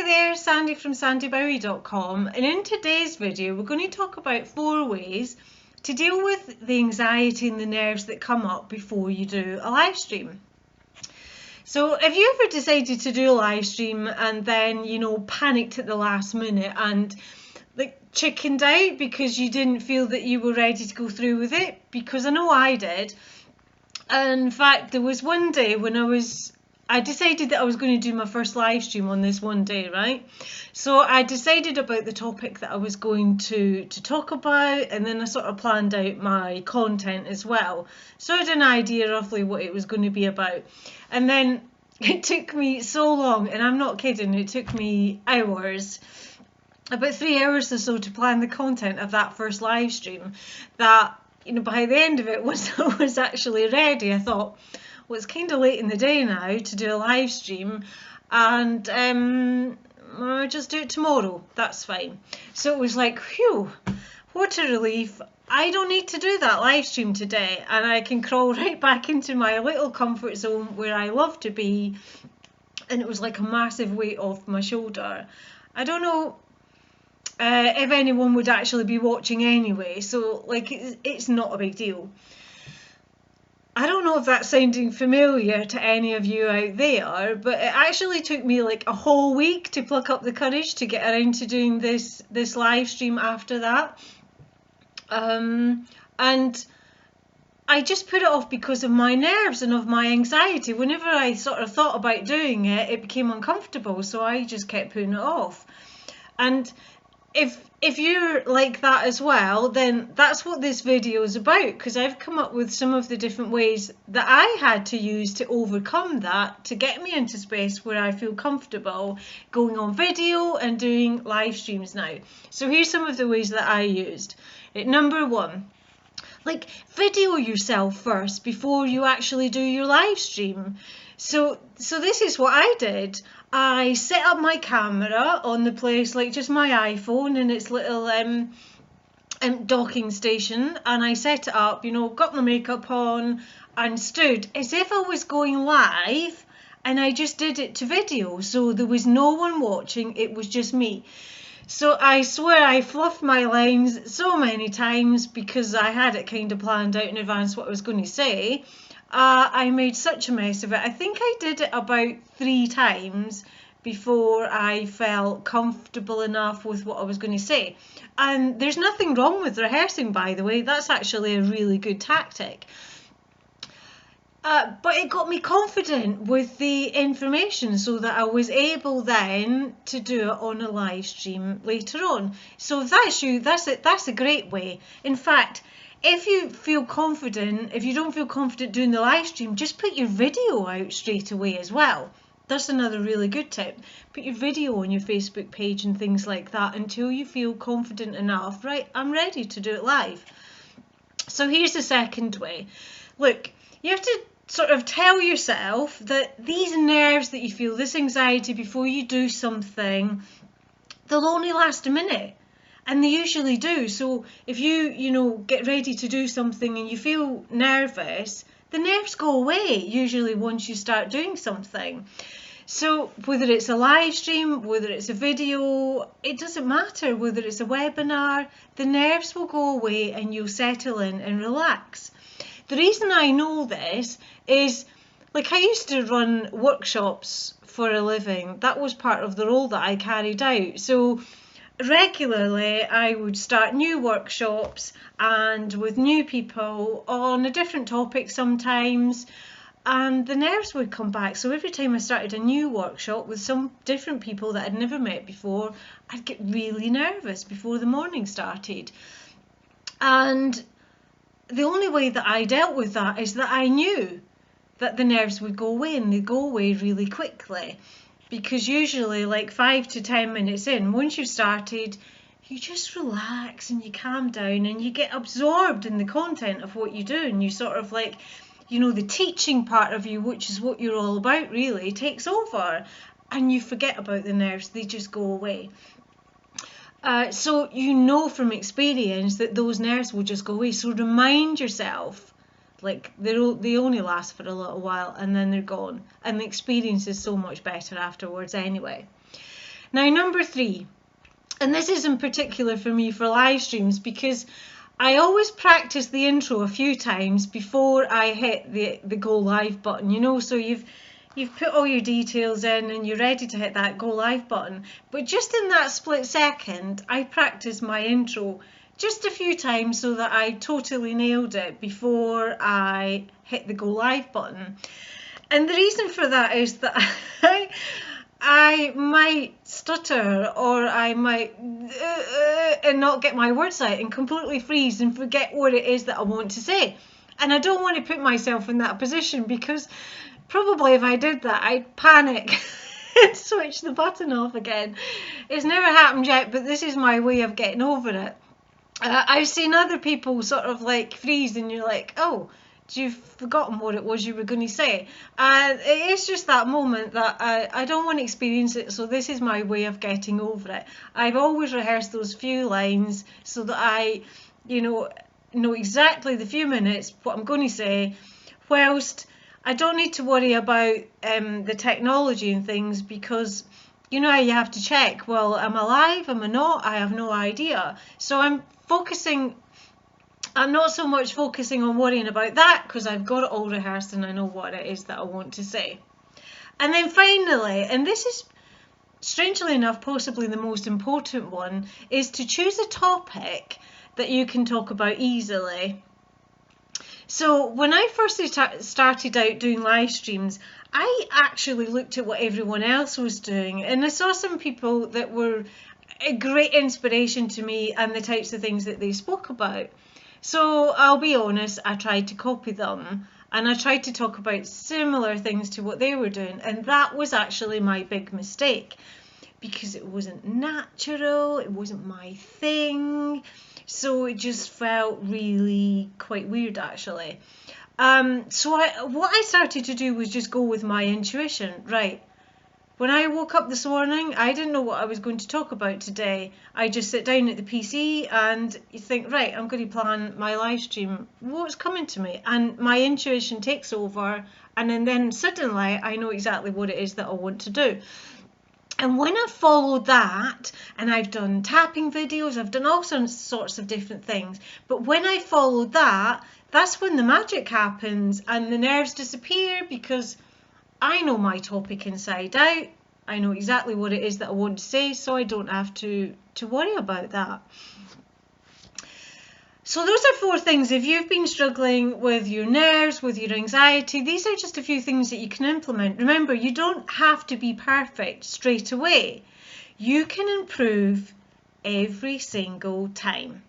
there, Sandy from sandybowie.com, and in today's video we're going to talk about 4 ways to deal with the anxiety and the nerves that come up before you do a live stream. So if you ever decided to do a live stream and then, panicked at the last minute and chickened out because you didn't feel that you were ready to go through with it, because I know I did. And in fact, there was one day when I decided that I was going to do my first live stream on this one day, right? So I decided about the topic that I was going to talk about, and then I sort of planned out my content as well. So I had an idea roughly what it was going to be about. And then it took me so long, and I'm not kidding, it took me hours, about 3 hours or so to plan the content of that first live stream, that, by the end of it, once I was actually ready, I thought, well, it's kind of late in the day now to do a live stream, and I'll just do it tomorrow, that's fine. So it was like, phew, what a relief. I don't need to do that live stream today, and I can crawl right back into my little comfort zone where I love to be, and it was like a massive weight off my shoulder. I don't know if anyone would actually be watching anyway, so it's not a big deal. I don't know if that's sounding familiar to any of you out there, but it actually took me like a whole week to pluck up the courage to get around to doing this live stream after that. And I just put it off because of my nerves and of my anxiety. Whenever I sort of thought about doing it, it became uncomfortable, so I just kept putting it off. And if you're like that as well, then that's what this video is about, because I've come up with some of the different ways that I had to use to overcome that, to get me into space where I feel comfortable going on video and doing live streams now. So here's some of the ways that I used. Number 1, video yourself first before you actually do your live stream. So this is what I did. I set up my camera on the place, just my iPhone and its little docking station, and I set it up, got my makeup on and stood as if I was going live, and I just did it to video, so there was no one watching, it was just me. So I swear I fluffed my lines so many times because I had it kind of planned out in advance what I was going to say. I made such a mess of it. I think I did it about 3 times before I felt comfortable enough with what I was going to say. And there's nothing wrong with rehearsing, by the way. That's actually a really good tactic. But it got me confident with the information so that I was able then to do it on a live stream later on. So if that's you, that's a great way. In fact, if you don't feel confident doing the live stream, just put your video out straight away as well. That's another really good tip. Put your video on your Facebook page and things like that until you feel confident enough. Right, I'm ready to do it live. So here's the second way. Look, you have to sort of tell yourself that these nerves that you feel, this anxiety before you do something, they'll only last a minute. And they usually do. So if you get ready to do something and you feel nervous, the nerves go away usually once you start doing something. So whether it's a live stream, whether it's a video, it doesn't matter. Whether it's a webinar, the nerves will go away and you'll settle in and relax. The reason I know this is, I used to run workshops for a living. That was part of the role that I carried out. So regularly I would start new workshops and with new people on a different topic sometimes, and the nerves would come back. So every time I started a new workshop with some different people that I'd never met before, I'd get really nervous before the morning started. And the only way that I dealt with that is that I knew that the nerves would go away, and they go away really quickly. Because usually 5 to 10 minutes in, once you've started, you just relax and you calm down and you get absorbed in the content of what you do, and you sort of the teaching part of you, which is what you're all about really, takes over, and you forget about the nerves, they just go away. So from experience that those nerves will just go away. So remind yourself, they only last for a little while and then they're gone, and the experience is so much better afterwards anyway. Now, number 3, and this is in particular for me for live streams, because I always practice the intro a few times before I hit the go live button, you know, so you've put all your details in and you're ready to hit that go live button, but just in that split second I practice my intro just a few times so that I totally nailed it before I hit the go live button. And the reason for that is that I might stutter, or I might and not get my words out and completely freeze and forget what it is that I want to say. And I don't want to put myself in that position, because probably if I did that, I'd panic and switch the button off again. It's never happened yet, but this is my way of getting over it. I've seen other people sort of like freeze, and you're like, oh, you've forgotten what it was you were going to say. And it's just that moment that I don't want to experience it, so this is my way of getting over it. I've always rehearsed those few lines so that I, know exactly the few minutes what I'm going to say, whilst I don't need to worry about the technology and things, because you know how you have to check, well, am I live, am I not? I have no idea. So I'm not so much focusing on worrying about that, because I've got it all rehearsed and I know what it is that I want to say. And then finally, and this is strangely enough possibly the most important one, is to choose a topic that you can talk about easily. So when I first started out doing live streams, I actually looked at what everyone else was doing, and I saw some people that were a great inspiration to me and the types of things that they spoke about. So I'll be honest, I tried to copy them, and I tried to talk about similar things to what they were doing, and that was actually my big mistake, because it wasn't natural, it wasn't my thing, so it just felt really quite weird actually. So what I started to do was just go with my intuition. Right, when I woke up this morning, I didn't know what I was going to talk about today. I just sit down at the PC and you think, right, I'm going to plan my live stream. What's coming to me? And my intuition takes over, and then suddenly I know exactly what it is that I want to do. And when I followed that, and I've done tapping videos, I've done all sorts of different things, but when I followed that, that's when the magic happens and the nerves disappear, because I know my topic inside out. I know exactly what it is that I want to say, so I don't have to worry about that. So those are 4 things. If you've been struggling with your nerves, with your anxiety, these are just a few things that you can implement. Remember, you don't have to be perfect straight away. You can improve every single time.